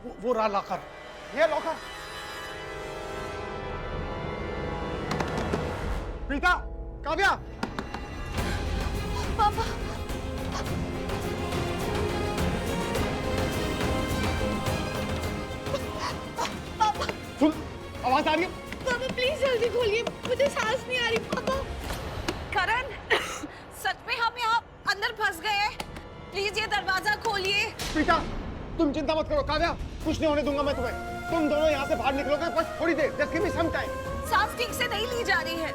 वो रहा लॉकर। ये लॉकर। प्रीता, काव्या। पापा पापा सुन, आवाज आ रही है? पापा प्लीज जल्दी खोलिए, मुझे सांस नहीं आ रही पापा। करण, सच में हम यहाँ अंदर फंस गए हैं। प्लीज ये दरवाजा खोलिए। प्रीता, तुम चिंता मत करो। काव्या, कुछ नहीं होने दूंगा मैं तुम्हें। तुम दोनों यहाँ से बाहर निकलोगे बस थोड़ी देर। Just give me some time. सांस ठीक से नहीं ली जा रही है।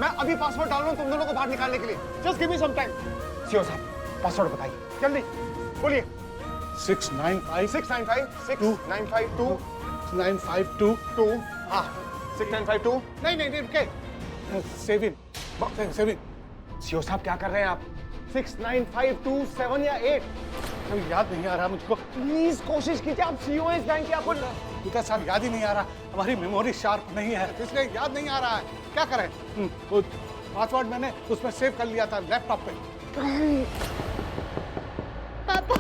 मैं अभी पासवर्ड डाल रहा हूँ तुम दोनों को बाहर निकालने के लिए। Just give me some time. CO साहब, पासवर्ड बताइए जल्दी, बोलिए। 695 695 6952 952 2। हाँ, 6952। नहीं रुके, 7 सीओ साहब क्या कर रहे हैं आप? 6952 7 या 8? अभी याद नहीं आ रहा मुझको। प्लीज कोशिश कीजिए, आप सीओ हैं इस बैंक के। आपको पिता साहब याद ही नहीं आ रहा, हमारी मेमोरी शार्प नहीं है इसलिए याद नहीं आ रहा है। क्या करें? वो पासवर्ड मैंने उसमें सेव कर लिया था लैपटॉप पे। पापा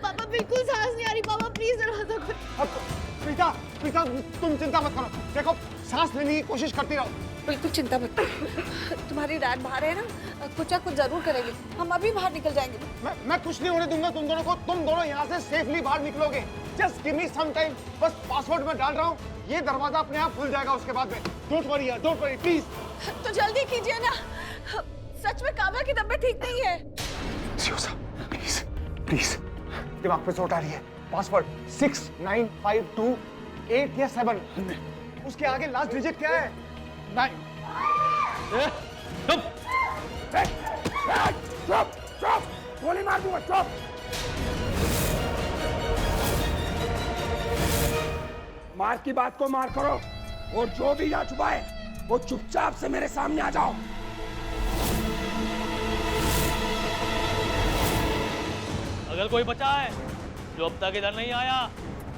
पापा बिल्कुल सांस नहीं आ रही पापा, प्लीज दरवाजा खोलिए। प्रीता, प्रीता तुम चिंता मत करो। देखो, सांस लेने की कोशिश करती रहो। बिल्कुल चिंता मत करो। तुम्हारी डैड बाहर है ना, कुछ ना कुछ जरूर करेंगे। हम अभी बाहर निकल जाएंगे। मैं कुछ नहीं होने दूंगा तुम दोनों को। तुम दोनों यहाँ से सेफली बाहर निकलोगे। Just give me some time. बस पासवर्ड मैं डाल रहा हूँ, ये दरवाजा अपने आप खुल जाएगा उसके बाद में। डोंट वरी यार, डोंट वरी प्लीज। तो जल्दी कीजिए ना, सच में काव्या की तबीयत ठीक नहीं है। सीओ साहब प्लीज प्लीज, दिमाग पे चोट आ रही है। पासवर्ड 6952 8 या 7। उसके आगे लास्ट डिजिट क्या है? 9। चुप, गोली मार दूंगा। चुप। मार की बात को मार करो और जो भी यहाँ छुपा है वो चुपचाप से मेरे सामने आ जाओ। अगर कोई बचा है जो अब तक इधर नहीं आया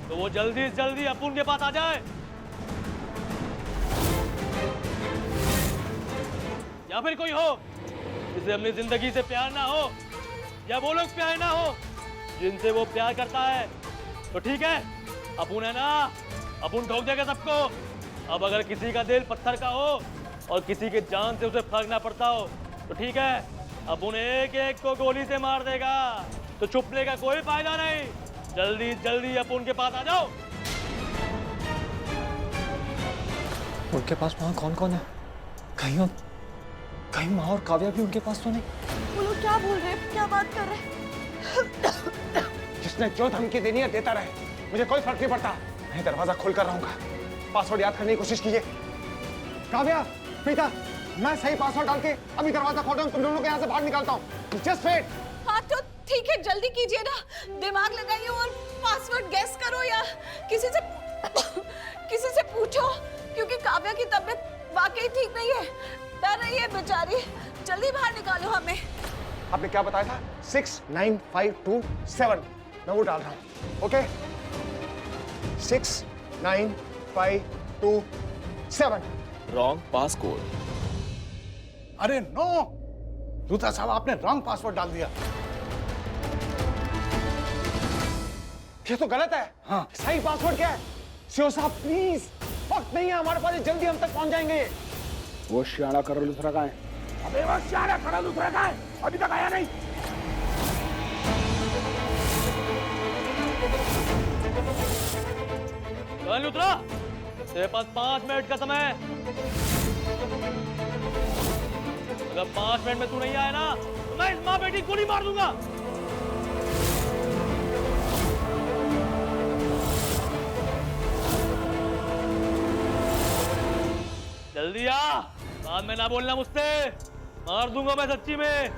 तो वो जल्दी से जल्दी अपुन के पास आ जाए, या फिर कोई हो जिसे अपनी जिंदगी से प्यार ना हो, या वो लोग प्यार ना हो जिनसे वो प्यार करता है। तो ठीक है, अपुन है ना, अपुन ठोक देगा सबको। अब अगर किसी का दिल पत्थर का हो और किसी के जान से उसे फर्क ना पड़ता हो तो ठीक है, अपुन एक एक को गोली से मार देगा। तो छुपने का कोई फायदा नहीं। जल्दी जल्दी अपुन के पास आ जाओ। उनके पास वहाँ कौन कौन है? कहीं माँ और काव्या भी उनके पास तो नहीं? वो लोग क्या बोल रहे हैं, क्या बात कर रहे हैं? जिसने जो धमकी देनी है देता रहे, मुझे कोई फर्क नहीं पड़ता। मैं दरवाजा खोल कर रहूंगा। पासवर्ड याद करने की कोशिश कीजिए। काव्या, प्रीता, मैं सही पासवर्ड डाल के अभी दरवाजा खोल रहा हूँ। तुम दोनों को यहाँ से बाहर निकालता हूँ। Just wait. हाँ तो ठीक है, जल्दी कीजिए ना, दिमाग लगाइए और पासवर्ड गेस करो या किसी से पूछो, क्योंकि काव्या की तबीयत वाकई ठीक नहीं है। डर रही है बेचारी। जल्दी बाहर निकालो हमें। आपने क्या बताया था? 69527। मैं वो डाल रहा हूँ। ओके, 69527। Wrong passcode. अरे नो, दूता साहब आपने रॉन्ग पासवर्ड डाल दिया। ये तो गलत है। हाँ। सही पासवर्ड क्या है? सीओ साहब प्लीज, वक्त नहीं है हमारे पास, जल्दी हम तक पहुंच जाएंगे। वो श्याणा करो दूसरा का है। अबे वो श्याणा करो दूसरा का है, अभी तक आया नहीं। लुत्रा, तेरे पास 5 मिनट का समय है। अगर 5 मिनट में तू नहीं आया ना तो मैं इस माँ बेटी को गोली मार दूंगा। जल्दी आ, बाद में ना बोलना मुझसे, मार दूंगा मैं सच्ची में।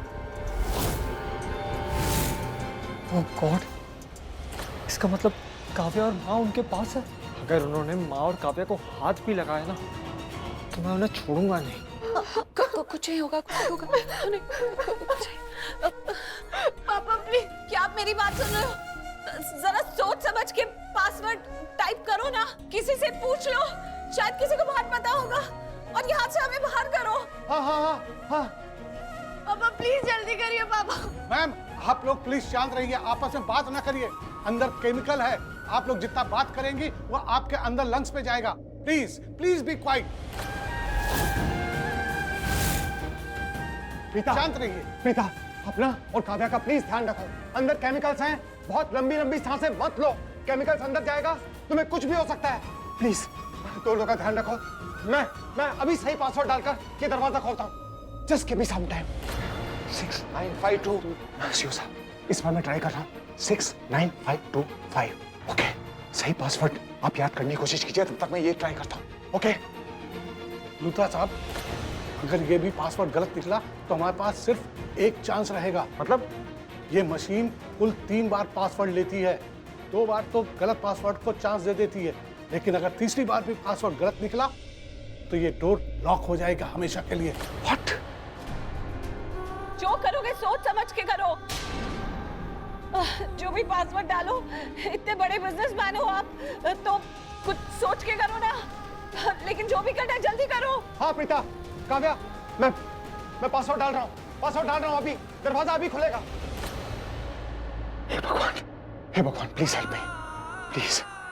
ओह गॉड, इसका मतलब काव्या और माँ उनके पास है। अगर उन्होंने माँ और काव्या को हाथ भी लगाया ना तो मैं उन्हें छोड़ूंगा नहीं। कुछ नहीं होगा, कुछ होगा नहीं। पापा प्लीज, क्या आप मेरी बात सुन रहे हो? जरा सोच समझ के पासवर्ड टाइप करो ना, किसी से पूछ लो, शायद किसी को बाहर पता होगा, और यहाँ से हमें बाहर करो। हाँ हाँ हाँ हाँ। पापा प्लीज जल्दी करिए पापा। मैम, आप लोग प्लीज शांत रहिए, आपस में बात ना करिए। अंदर केमिकल है, आप लोग जितना बात करेंगी वो आपके अंदर लंग्स पे जाएगा। Please please be quite. Preeta, शांत रहिए। प्रीता, अपना और काव्या का प्लीज ध्यान रखो। अंदर केमिकल्स हैं, बहुत लंबी लंबी सांसें मत लो। केमिकल्स अंदर जाएगा, तुम्हें कुछ भी हो सकता है। प्लीज दोनों का ध्यान रखो। मैं अभी सही पासवर्ड डालकर ये दरवाजा खोलता हूँ। Just give me some time. 69525। Shiv साहब, इस बार मैं ट्राई कर रहा हूँ। 69525। ओके, सही पासवर्ड आप याद करने की कोशिश कीजिए, तब तक मैं ये ट्राई करता हूँ। ओके लूथरा साहब, अगर ये भी पासवर्ड गलत निकला तो हमारे पास सिर्फ एक चांस रहेगा। मतलब ये मशीन कुल 3 बार पासवर्ड लेती है। 2 बार तो गलत पासवर्ड को चांस दे देती है, लेकिन अगर तीसरी बार भी पासवर्ड गलत निकला तो ये डोर लॉक हो जाएगा हमेशा के लिए। व्हाट? जो करोगे सोच समझ के करो। जो भी पासवर्ड डालो, इतने बड़े बिजनेसमैन हो आप, तो कुछ सोच के करो ना। लेकिन जो भी करना है जल्दी करो। हाँ प्रीता, काव्या, मैं पासवर्ड डाल रहा हूँ। पासवर्ड डाल रहा हूँ, अभी दरवाजा अभी खुलेगा। हे भगवान please help me,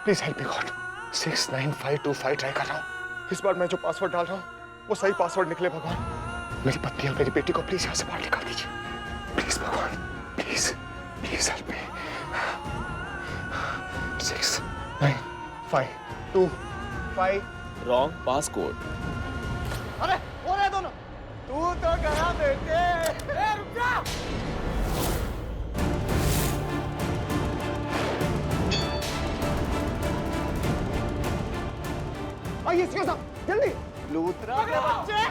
please help me God. 69525 try कर रहा हूँ। इस बार मैं जो पासवर्ड डाल रहा हूँ वो सही पासवर्ड निकले। भगवान, मेरी पत्नी और मेरी बेटी को प्लीज यहाँ से बाहर निकाल दीजिए। प्लीज भगवान, please help me. 69525। Wrong passcode. अरे हो रहे दोनों। तू तो गया बेटे। रुक जा। आइए सीओ साहब, जल्दी। लूथरा के बच्चे।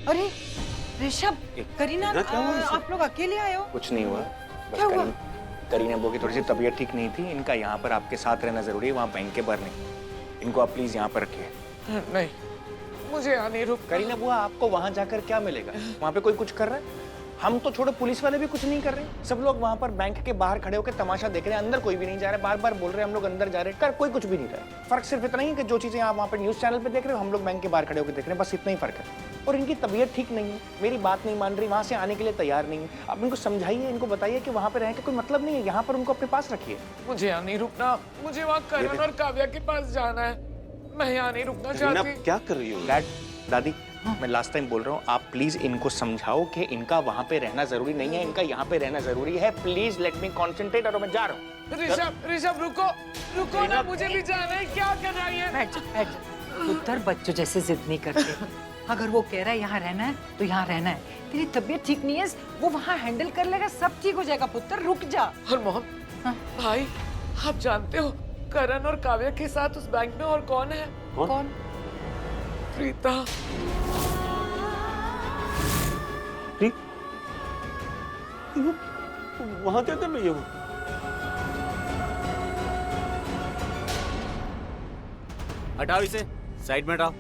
अरे ऋषभ, करीना, आप लोग अकेले आए हो? कुछ नहीं हुआ, क्या हुआ? करीना बो की थोड़ी सी तबीयत ठीक नहीं थी। इनका यहाँ पर आपके साथ रहना जरूरी है, वहाँ बैंक के बाहर नहीं। इनको आप प्लीज यहाँ पर रखिए। नहीं, मुझे यहाँ नहीं रुक। करीना बुआ, आपको वहाँ जाकर क्या मिलेगा? वहाँ पे कोई कुछ कर रहा है? हम तो छोड़ो, पुलिस वाले भी कुछ नहीं कर रहे। सब लोग वहाँ पर बैंक के बाहर खड़े होकर तमाशा देख रहे हैं। अंदर कोई भी नहीं जा रहा है। बार बार बोल रहे हैं हम लोग अंदर जा रहे हैं, कर कोई कुछ भी नहीं कर रहा। फर्क सिर्फ इतना ही है कि जो चीजें आप वहाँ पर न्यूज चैनल पे देख रहे हो, हम लोग बैंक के बाहर खड़े होकर देख रहे हैं। बस इतना ही फर्क है। और इनकी तबीयत ठीक नहीं है, मेरी बात नहीं मान रही, वहाँ से आने के लिए तैयार नहीं है। आप इनको समझाइए, इनको बताइए कि वहाँ पे रहने का कोई मतलब नहीं है। यहाँ पर उनको अपने पास रखिए। मुझे यहाँ नहीं रुकना, मुझे वहाँ करण और काव्या के पास जाना है। मैं यहाँ नहीं रुकना चाहती। क्या कर रही हो? डैड, दादी, मैं लास्ट टाइम बोल रहा हूँ, आप प्लीज इनको समझाओ कि इनका वहाँ पे रहना जरूरी नहीं है, इनका यहाँ पे रहना जरूरी है। Please let me concentrate. और मैं जा रहा हूँ। ऋषभ रुको ना, मुझे भी जाना है। क्या कर रहा है? बैठ जा। पुत्र बच्चों जैसे जिद नहीं करते। अगर वो कह रहा है यहाँ रहना है तो यहाँ रहना है। तेरी तबीयत ठीक नहीं है, वो वहाँ हैंडल कर लेगा, सब ठीक हो जाएगा। पुत्र रुक जा। और मोहन भाई, आप जानते हो करण और काव्या के साथ उस बैंक में और कौन है? कौन? प्रीता। वहां क्या कर रही है वो? हटाओ इसे, साइड में हटाओ।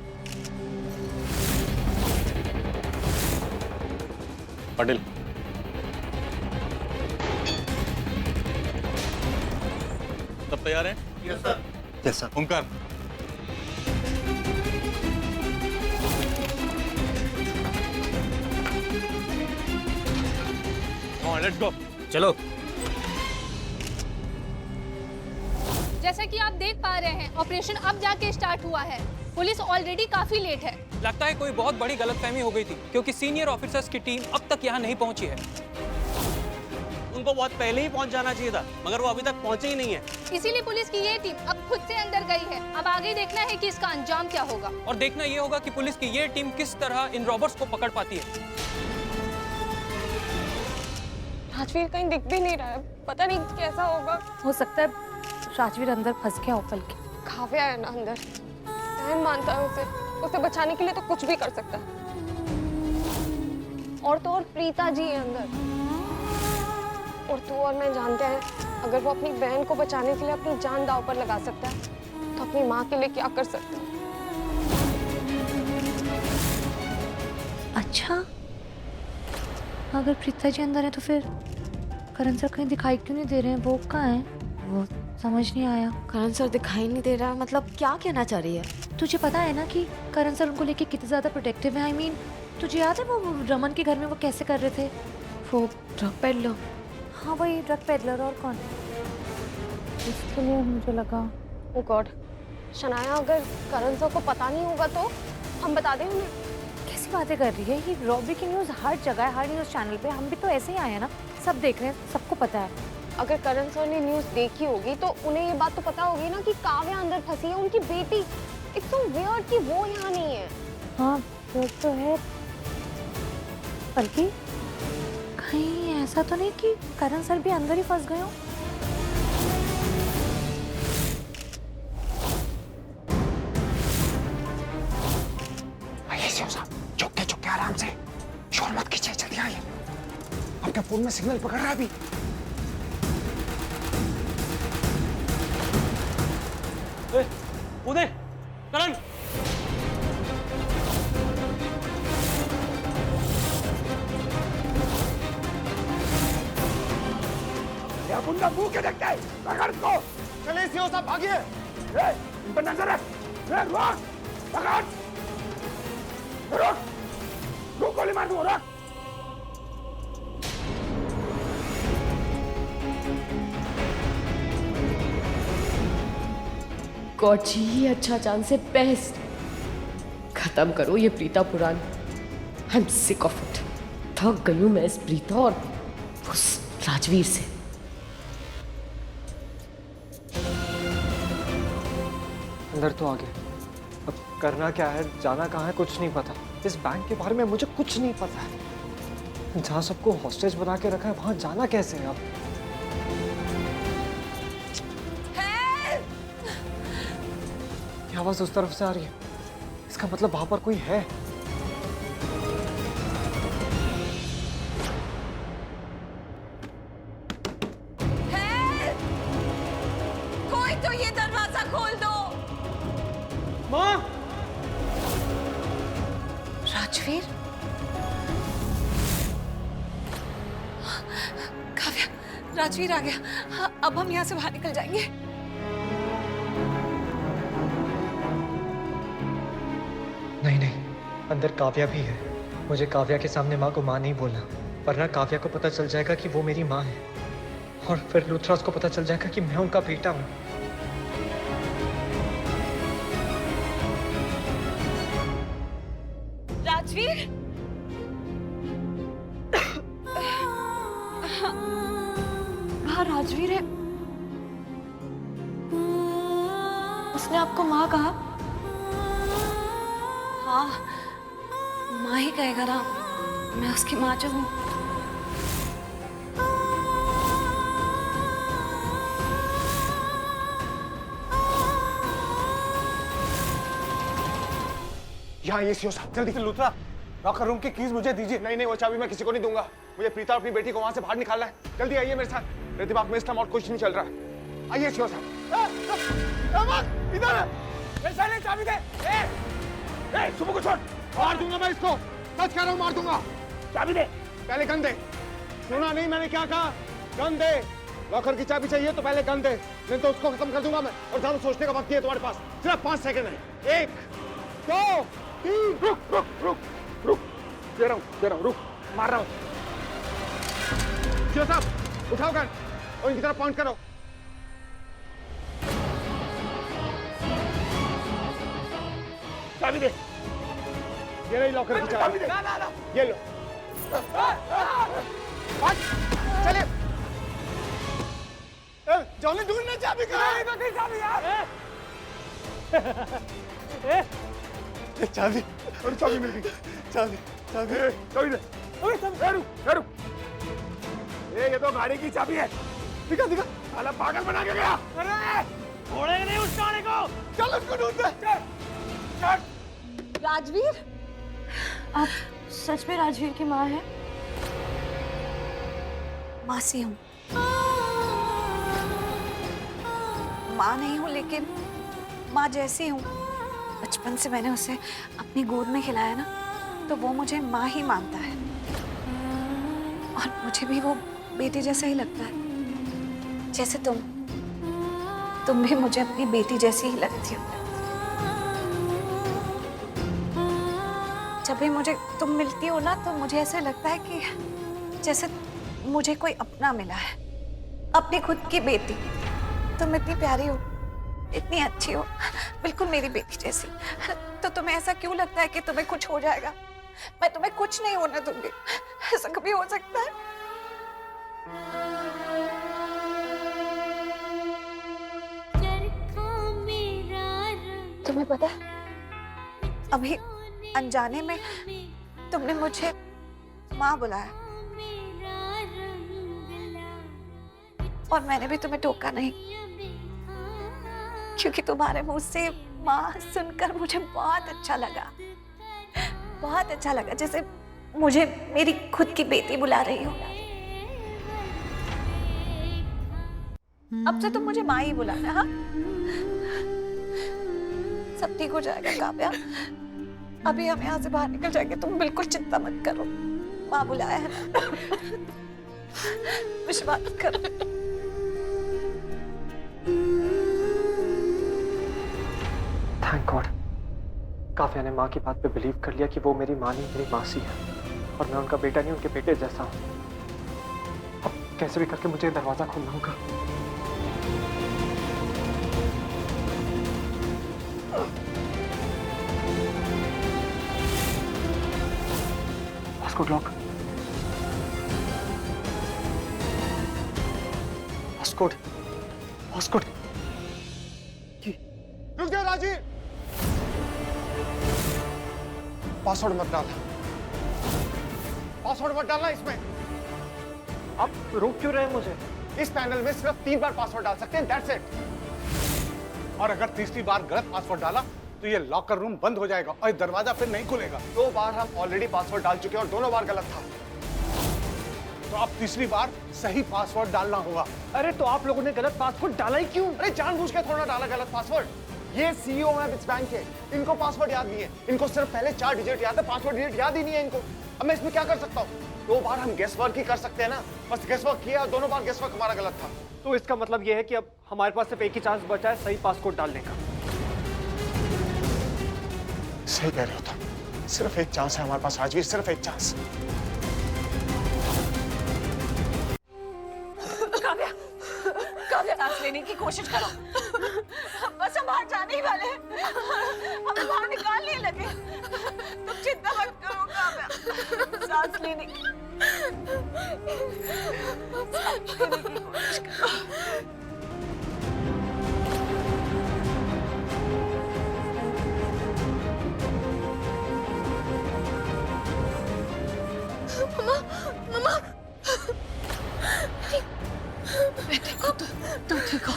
पाटिल, सब तैयार हैं? Yes sir. Yes sir. Omkar, let's go. चलो। जैसा कि आप देख पा रहे हैं, ऑपरेशन अब जाके स्टार्ट हुआ है। पुलिस ऑलरेडी काफी लेट है। लगता है कोई बहुत बड़ी गलतफहमी हो गई थी, क्योंकि सीनियर ऑफिसर्स की टीम अब तक यहाँ नहीं पहुंची है। उनको बहुत पहले ही पहुंच जाना चाहिए था, मगर वो अभी तक पहुंचे ही नहीं है। इसीलिए पुलिस की ये टीम अब खुद से अंदर गई है। अब आगे देखना है कि इसका अंजाम क्या होगा। और देखना ये होगा कि पुलिस की ये टीम किस तरह इन रॉबर्स को पकड़ पाती है। राजवीर कहीं दिख भी नहीं रहा है, पता नहीं कैसा होगा। हो सकता है राजवीर अंदर फंस गया हो पल के। काव्या है ना अंदर, बहन मानता है उसे बचाने के लिए तो कुछ भी कर सकता है। और तो और प्रीता जी है अंदर। और तू और मैं जानते हैं, अगर वो अपनी बहन को बचाने के लिए अपनी जान दांव पर लगा सकता है, तो अपनी माँ के लिए क्या कर सकता है। अच्छा, अगर प्रीता जी अंदर है तो फिर करण सर कहीं दिखाई क्यों नहीं दे रहे हैं? वो कहाँ हैं? वो समझ नहीं आया। करण सर दिखाई नहीं दे रहा, मतलब क्या कहना चाह रही है? तुझे पता है ना कि करण सर उनको लेके कितने ज्यादा प्रोटेक्टिव है। आई मीन तुझे याद है वो रमन के घर में वो कैसे कर रहे थे? वो ड्रग पेडलर। हाँ वही ड्रग पेडलर, और कौन? इसके लिए मुझे लगा। ओ गॉड, शनाया अगर करण सर को पता नहीं होगा तो हम बता दें उन्हें। कैसी बातें कर रही है? ये रॉबरी की न्यूज़ हर जगह है, हर न्यूज़ चैनल पे। हम भी तो ऐसे ही आए हैं ना, सब देख रहे हैं, सबको पता है। अगर करण सर ने न्यूज़ देखी होगी तो उन्हें ये बात तो पता होगी ना कि काव्या अंदर फंसी है, उनकी बेटी। इट्स सो वियर्ड कि वो यहाँ नहीं है। हाँ वो तो है, बल्कि कहीं ऐसा तो नहीं कि करण सर भी अंदर ही फंस गए हो? आइए सीओ साहब, चुपके आराम से, शोर मत कीजिए, जल्दी आइए। आपके फोन में सिग्नल पकड़ रहा है अभी। उदय, करण, ये गुंडा मुंह के देखते हैं, पकड़ इसको। चलिए सीओ साहब, भागिए। इन पर नजर रख। रोक, पकड़, रुक, गोली मार दूं, रुक। गॉड जी, ये अच्छा चांस है, बेस्ट। खत्म करो ये प्रीता पुराण। I am sick of it. थक गई हूं मैं इस प्रीता और उस राजवीर से। अंदर तो आ गए, अब करना क्या है, जाना कहाँ है, कुछ नहीं पता। इस बैंक के बारे में मुझे कुछ नहीं पता है। जहाँ सबको हॉस्टेज बना के रखा है वहाँ जाना कैसे है अब? ये आवाज उस तरफ से आ रही है, इसका मतलब वहां पर कोई है। कोई तो ये दरवाजा खोल दो। माँ, राजवीर, काव्या, राजवीर आ गया। हाँ, अब हम यहाँ से बाहर निकल जाएंगे। नहीं, अंदर काव्या भी है। मुझे काव्या के सामने माँ को माँ नहीं बोलना, वरना काव्या को पता चल जाएगा कि वो मेरी माँ है, और फिर लूथरास को पता चल जाएगा कि मैं उनका बेटा हूँ। राजवीर, हाँ राजवीर है। उसने आपको माँ कहा? हाँ, माँ ही कहेगा ना, मैं उसकी माँ जो हूँ। यहाँ ये सीओ साहब, जल्दी। लूथरा, लॉकर रूम की कीज मुझे दीजिए। नहीं, वो चाबी मैं किसी को नहीं दूंगा। मुझे प्रीता और अपनी बेटी को वहां से बाहर निकालना है। जल्दी आइए मेरे साथ। मेरे दिमाग में इस टाइम और कुछ नहीं चल रहा है। आइए सीओ साहब। इधर चाबी दे। सुबह को छोड़, मार दूंगा मैं इसको, सच कह रहा हूँ, मार दूंगा। चाबी दे। पहले गन दे। सुना नहीं मैंने क्या कहा? गन दे। लॉकर की चाबी चाहिए तो पहले गन दे, नहीं तो उसको खत्म कर दूंगा मैं। और ज्यादा सोचने का वक्त नहीं है तुम्हारे पास, सिर्फ 5 सेकंड है। 1 2 3। रुक, दे रहा हूँ, रुक, मार रहा हूँ। सीओ साहब, उठाओ गन और इनकी तरफ पॉइंट करो। चाबी दे। ये रही लॉकर की चाबी। ये लो। चलिए। जॉनी ढूंढने चाबी कहाँ? चाबी यार। चाबी, और चाबी मिल गई। चाबी चाबी दे। रुक। ये तो गाड़ी की चाबी है। दिखा। साला पागल बना के गया। अरे छोड़ेंगे नहीं उस गाड़ी को। चल उसको ढूंढते। राजवीर, आप सच में राजवीर की माँ है? माँ सी हूँ। माँ नहीं हूँ, लेकिन माँ जैसी हूँ। बचपन से मैंने उसे अपनी गोद में खिलाया ना, तो वो मुझे माँ ही मानता है। और मुझे भी वो बेटी जैसा ही लगता है, जैसे तुम भी मुझे अपनी बेटी जैसी ही लगती हो। जब भी मुझे तुम मिलती हो ना तो मुझे ऐसे लगता है कि जैसे मुझे कोई अपना मिला है, अपनी खुद की बेटी। तुम इतनी प्यारी हो, इतनी अच्छी हो, बिल्कुल मेरी बेटी जैसी। तो तुम्हें ऐसा क्यों लगता है कि तुम्हें कुछ हो जाएगा? मैं तुम्हें कुछ नहीं होने दूंगी। ऐसा कभी हो सकता है? तुम्हें पता है, अभी अनजाने में तुमने मुझे माँ बुलाया और मैंने भी तुम्हें टोका नहीं, क्योंकि तुम्हारे मुंह से माँ सुनकर मुझे बहुत अच्छा लगा, बहुत अच्छा लगा, जैसे मुझे मेरी खुद की बेटी बुला रही हो। अब से तुम मुझे माँ ही बुलाना। हाँ, सब ठीक हो जाएगा काव्या। अभी हम यहाँ से बाहर निकल जाएंगे, तुम बिल्कुल चिंता मत करो। माँ बुलाया है ना, विश्वास करो। थैंक गॉड, काव्या ने माँ की बात पे बिलीव कर लिया कि वो मेरी माँ नहीं, मेरी मासी है और मैं उनका बेटा नहीं, उनके बेटे जैसा हूँ। अब कैसे भी करके मुझे दरवाजा खोलना होगा। Passcode lock, passcode, passcode. रुक जाओ राजी, पासवर्ड मत डालना, पासवर्ड मत डालना इसमें। आप रोक क्यों रहे हैं मुझे? इस पैनल में सिर्फ 3 बार पासवर्ड डाल सकते हैं, दैट्स इट। और अगर तीसरी बार गलत पासवर्ड डाला तो ये लॉकर रूम बंद हो जाएगा और दरवाजा फिर नहीं खुलेगा। 2 बार हम ऑलरेडी पासवर्ड डाल चुके हैं और दोनों बार गलत था। तो अब तीसरी बार सही पासवर्ड डालना होगा। अरे तो आप लोगों ने गलत पासवर्ड डाला ही क्यों? अरे जानबूझ के थोड़ा डाला गलत पासवर्ड। ये सीईओ है इस बैंक के, इनको पासवर्ड याद नहीं है। इनको सिर्फ पहले 4 डिजिट याद है, पासवर्ड डिजिट याद ही नहीं है इनको। अब मैं इसमें क्या कर सकता हूँ? 2 बार हम गेस वर्क ही कर सकते हैं ना, बस गेस वर्क किया और दोनों बार गेस वर्क हमारा गलत था। तो इसका मतलब ये है कि अब हमारे पास सिर्फ एक ही चांस बचा है सही पासकोड डालने का। सही कह रहे हो तुम, सिर्फ एक चांस है हमारे पास राजवीर, सिर्फ एक चांस। काव्या, काव्या सांस लेने की कोशिश करो, बस हम बाहर जाने ही वाले हैं, हमें बाहर निकालने लगे। तुम चिंता मत करो काव्या, सांस लेने की कोशिश करो। मम्मा, मैं ठीक हूँ, तुम ठीक हो?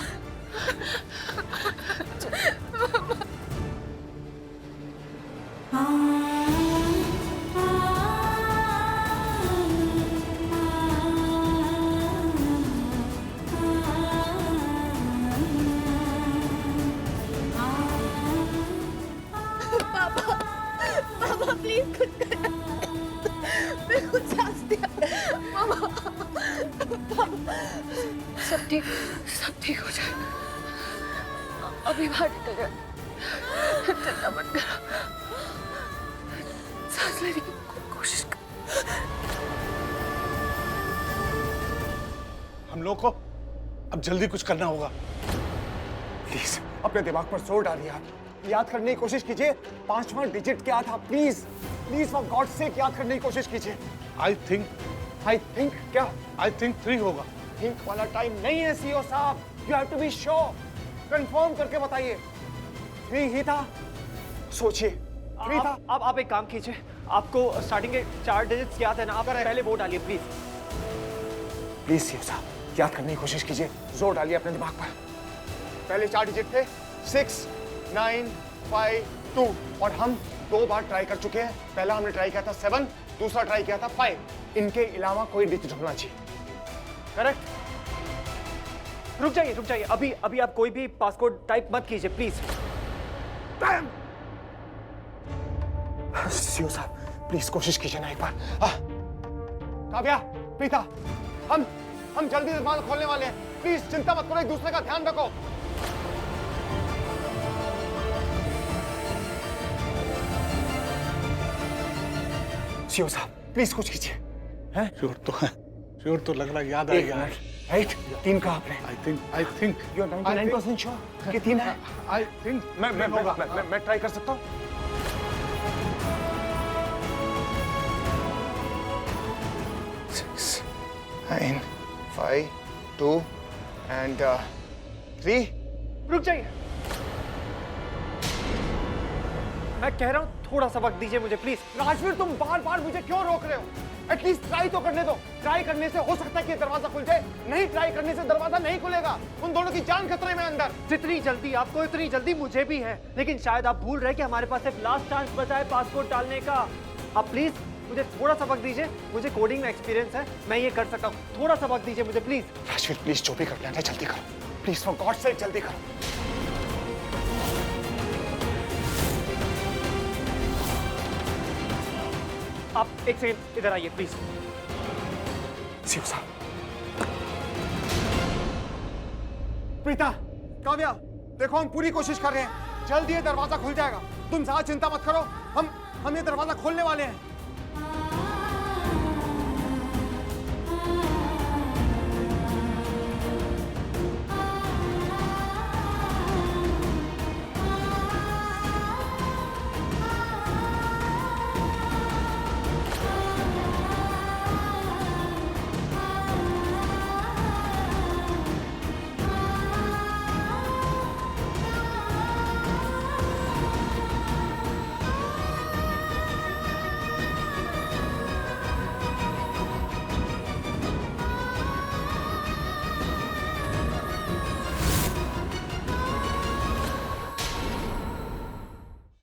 पापा प्लीज कुछ करो, मैं खुद सांस दिया। मामा, सब ठीक हो जाए, अभी बाहर निकल जाए, चिंता मत करो, सांस लेने की कोशिश करो। हम लोग को अब जल्दी कुछ करना होगा। प्लीज अपने दिमाग पर जोर डालिए, आप याद करने की कोशिश कीजिए 5वां डिजिट क्या था। Please please for God sake याद करने की कोशिश कीजिए। आई थिंक क्या? आई थिंक 3 होगा। थिंक वाला टाइम नहीं है सीईओ साहब, you have to be sure, confirm करके बताइए। 3 ही था, सोचिए 3 था। आप एक काम कीजिए, आपको स्टार्टिंग के 4 डिजिट्स याद है ना, आप पहले वो डालिए प्लीज। प्लीज सीईओ साहब याद करने की कोशिश कीजिए, जोर डालिए अपने दिमाग पर। पहले 4 डिजिट थे 6, 9, 5, 2 और हम 2 बार ट्राई कर चुके हैं। पहला हमने ट्राई किया था 7, दूसरा ट्राई किया था 5। इनके अलावा कोई डिजिट होना चाहिए, करेक्ट? रुक जाइए, अभी आप कोई भी पासकोड टाइप मत कीजिए प्लीज। सीईओ साहब प्लीज कोशिश कीजिए ना एक बार। काव्या, प्रीता, हम जल्दी दरवाजा खोलने वाले हैं, प्लीज चिंता मत करो, एक दूसरे का ध्यान रखो। सीओ साहब प्लीज कुछ कीजिए। हैं? श्योर तो लग रहा याद आ गया। राइट, 3 कहा आपने। I think you are 99% sure कि 3 है? आई थिंक मैं ट्राई कर सकता हूँ। 6, 9, 5, 2 and 3। रुक जाइए, मैं कह रहा हूँ थोड़ा सा वक्त दीजिए मुझे प्लीज। राजवीर तुम बार बार मुझे क्यों रोक रहे हो? एटलीस्ट ट्राई तो करने दो। ट्राई करने से हो सकता है कि दरवाजा खुल जाए, नहीं ट्राई करने से दरवाजा नहीं खुलेगा। उन दोनों की जान खतरे में अंदर। जितनी जल्दी आपको इतनी जल्दी मुझे भी है, लेकिन शायद आप भूल रहे कि हमारे पास एक लास्ट चांस बचा है पासपोर्ट डालने का। आप प्लीज मुझे थोड़ा सा वक्त दीजिए, मुझे कोडिंग में एक्सपीरियंस है, मैं ये कर सकता हूँ। थोड़ा सा वक्त दीजिए मुझे प्लीज। राजवीर प्लीज जो भी करना है जल्दी करो, प्लीज फॉर गॉड सेक जल्दी करो। आप एक सेकंड इधर आइए प्लीज। सीओ साहब। प्रीता, काव्या, देखो हम पूरी कोशिश कर रहे हैं, जल्दी ये दरवाजा खुल जाएगा। तुम ज्यादा चिंता मत करो, हम ये दरवाजा खोलने वाले हैं।